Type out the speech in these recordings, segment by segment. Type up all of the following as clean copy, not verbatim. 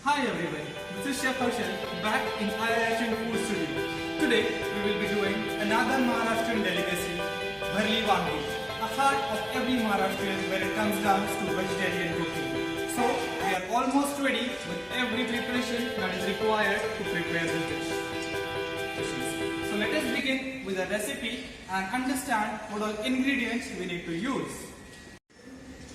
Hi everyone, this is Chef Harshal back in IIHN Food Studio. Today we will be doing another Maharashtrian delicacy, Bharli Wangi, a heart of every Maharashtrian when it comes down to vegetarian cooking. So we are almost ready with every preparation that is required to prepare this dish. So let us begin with the recipe and understand what all ingredients we need to use.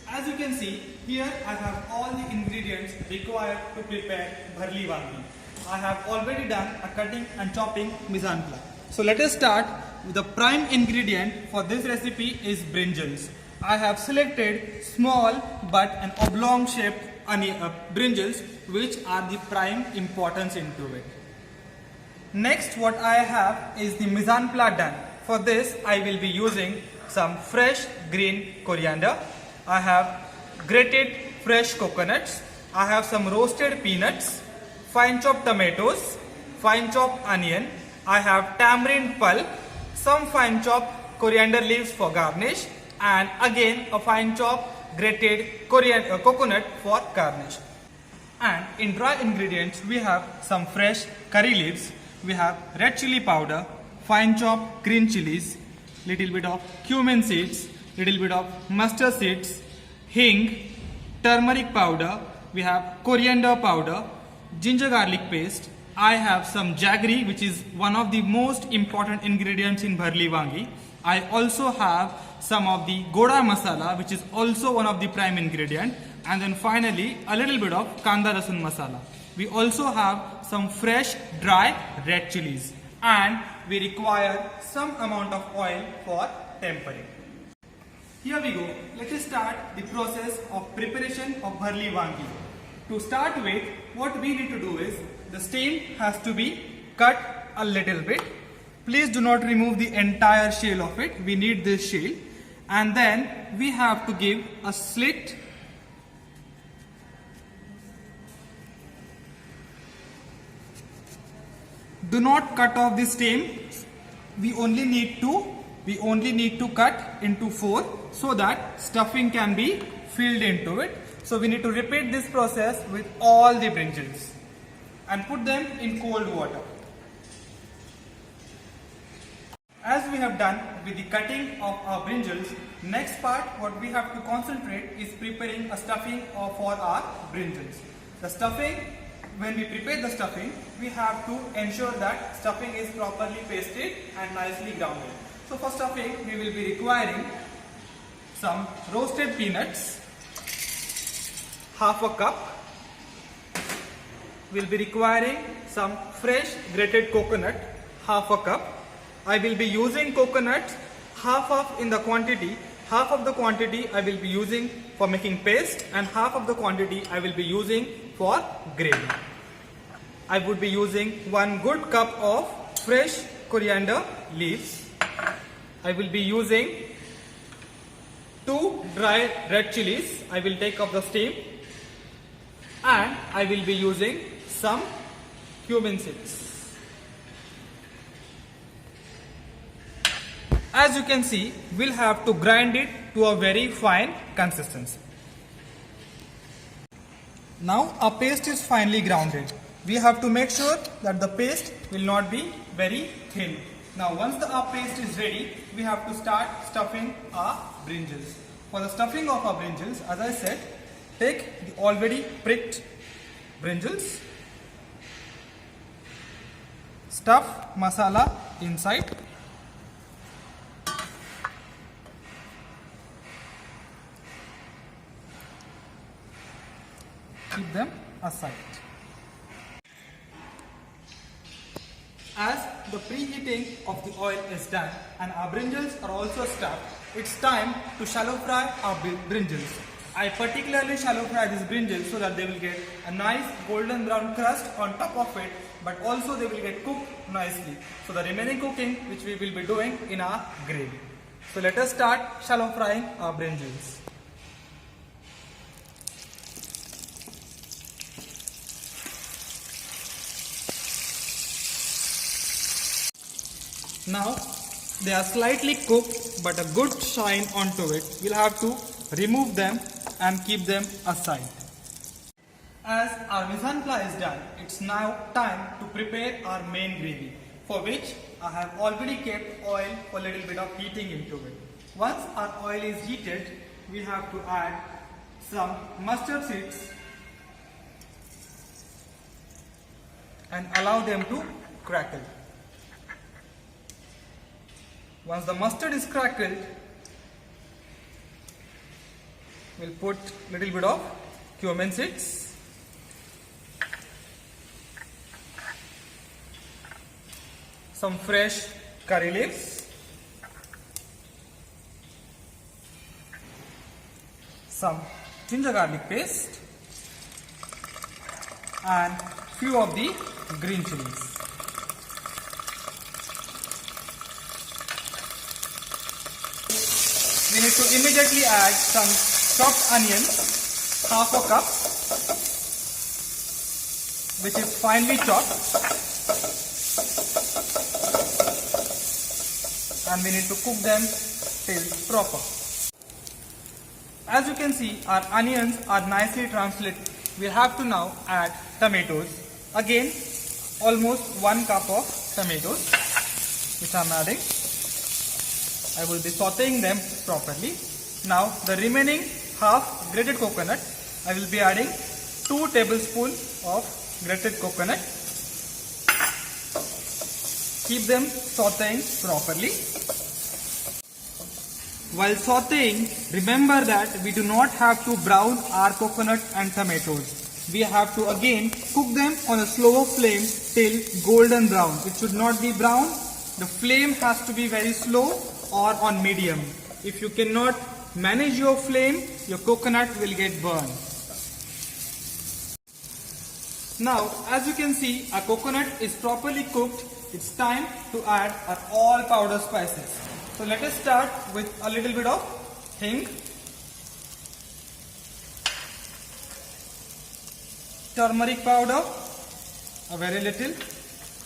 As you can see, here I have all the ingredients required to prepare Bharli Wangi. I have already done a cutting and chopping mise en place. So let us start with the prime ingredient for this recipe is brinjals. I have selected small but an oblong shaped brinjals which are the prime importance into it. Next what I have is the mise en place done. For this I will be using some fresh green coriander. I have grated fresh coconuts. I have some roasted peanuts, fine chopped tomatoes, fine chopped onion. I have tamarind pulp, some fine chopped coriander leaves for garnish, and again a fine chopped grated coconut for garnish. And in dry ingredients we have some fresh curry leaves. We have red chili powder, fine chopped green chilies, little bit of cumin seeds, little bit of mustard seeds, hing, turmeric powder, we have coriander powder, ginger garlic paste. I have some jaggery which is one of the most important ingredients in Bharli Wangi. I also have some of the goda masala which is also one of the prime ingredient, and then finally a little bit of kanda rasun masala. We also have some fresh dry red chilies, and we require some amount of oil for tempering. Here we go. Let us start the process of preparation of Bharli Wangi. To start with, what we need to do is the stem has to be cut a little bit. Please do not remove the entire shell of it. We need this shell. And then we have to give a slit. Do not cut off the stem. We only need to cut into 4 so that stuffing can be filled into it. So we need to repeat this process with all the brinjals and put them in cold water. As we have done with the cutting of our brinjals, next part what we have to concentrate is preparing a stuffing for our brinjals. The stuffing, when we prepare the stuffing, we have to ensure that stuffing is properly pasted and nicely grounded. So for stuffing, we will be requiring some roasted peanuts, half a cup. We will be requiring some fresh grated coconut, half a cup. I will be using coconuts half of in the quantity. Half of the quantity I will be using for making paste, and half of the quantity I will be using for gravy. I would be using 1 good cup of fresh coriander leaves. I will be using 2 dry red chilies. I will take off the stem, and I will be using some cumin seeds. As you can see, we'll have to grind it to a very fine consistency. Now our paste is finely grounded. We have to make sure that the paste will not be very thin. Now once our paste is ready, we have to start stuffing our brinjals. For the stuffing of our brinjals, as I said, take the already pricked brinjals, stuff masala inside, keep them aside. As the preheating of the oil is done and our brinjals are also stuffed, it's time to shallow fry our brinjals. I particularly shallow fry these brinjals so that they will get a nice golden brown crust on top of it, but also they will get cooked nicely. So the remaining cooking which we will be doing in our gravy. So let us start shallow frying our brinjals. Now they are slightly cooked but a good shine onto it. We'll have to remove them and keep them aside. As our mise en place is done, it's now time to prepare our main gravy, for which I have already kept oil for a little bit of heating into it. Once our oil is heated, we have to add some mustard seeds and allow them to crackle. Once the mustard is crackled, we'll put a little bit of cumin seeds, some fresh curry leaves, some ginger garlic paste, and few of the green chilies. We need to immediately add some chopped onions, half a cup, which is finely chopped, and we need to cook them till proper. As you can see, our onions are nicely translated. We have to now add tomatoes. Again, almost 1 cup of tomatoes, which I am adding. I will be sauteing them properly. Now, the remaining half grated coconut, I will be adding 2 tablespoons of grated coconut. Keep them sauteing properly. While sauteing, remember that we do not have to brown our coconut and tomatoes. We have to again cook them on a slower flame till golden brown. It should not be brown. The flame has to be very slow or on medium. If you cannot manage your flame, your coconut will get burned. Now, as you can see, our coconut is properly cooked. It's time to add our all powder spices. So let us start with a little bit of hing, turmeric powder, a very little.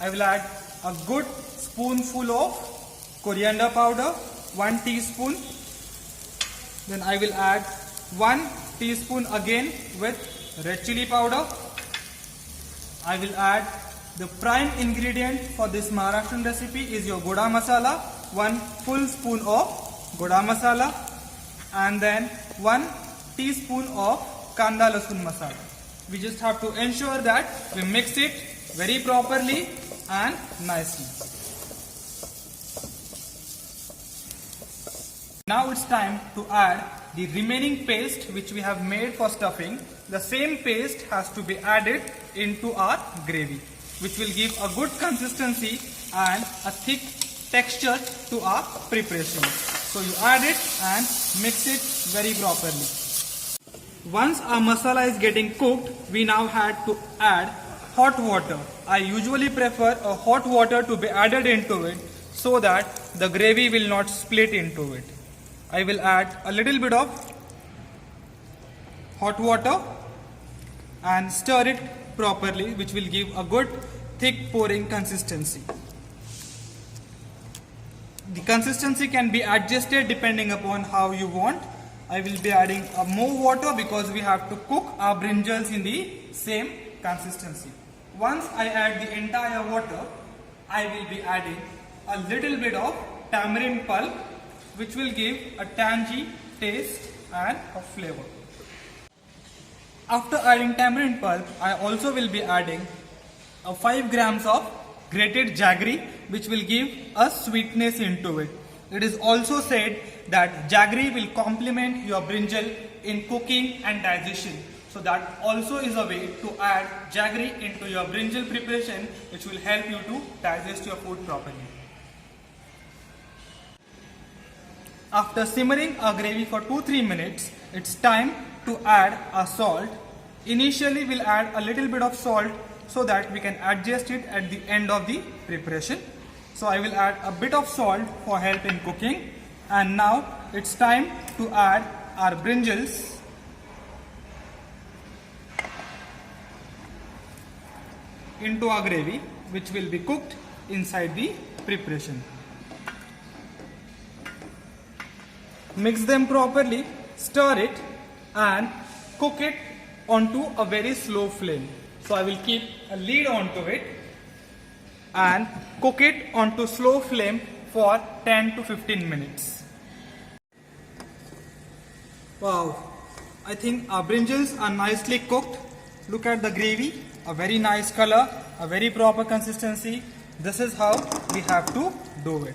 I will add a good spoonful of coriander powder, 1 teaspoon. Then I will add 1 teaspoon again with red chili powder. I will add the prime ingredient for this Maharashtrian recipe is your goda masala, 1 full spoon of goda masala, and then 1 teaspoon of kanda lasun masala. We just have to ensure that we mix it very properly and nicely. Now it's time to add the remaining paste which we have made for stuffing. The same paste has to be added into our gravy, which will give a good consistency and a thick texture to our preparation. So you add it and mix it very properly. Once our masala is getting cooked, we now had to add hot water. I usually prefer a hot water to be added into it so that the gravy will not split into it. I will add a little bit of hot water and stir it properly, which will give a good thick pouring consistency. The consistency can be adjusted depending upon how you want. I will be adding more water because we have to cook our brinjals in the same consistency. Once I add the entire water, I will be adding a little bit of tamarind pulp, which will give a tangy taste and a flavor. After adding tamarind pulp, I also will be adding 5 grams of grated jaggery, which will give a sweetness into it. It is also said that jaggery will complement your brinjal in cooking and digestion. So that also is a way to add jaggery into your brinjal preparation, which will help you to digest your food properly. After simmering our gravy for 2-3 minutes, it's time to add our salt. Initially, we'll add a little bit of salt so that we can adjust it at the end of the preparation. So I will add a bit of salt for help in cooking. And now it's time to add our brinjals. Into our gravy, which will be cooked inside the preparation. Mix them properly, stir it and cook it onto a very slow flame. So I will keep a lid onto it and cook it onto slow flame for 10 to 15 minutes. Wow, I think our brinjals are nicely cooked. Look at the gravy, a very nice color, a very proper consistency. This is how we have to do it.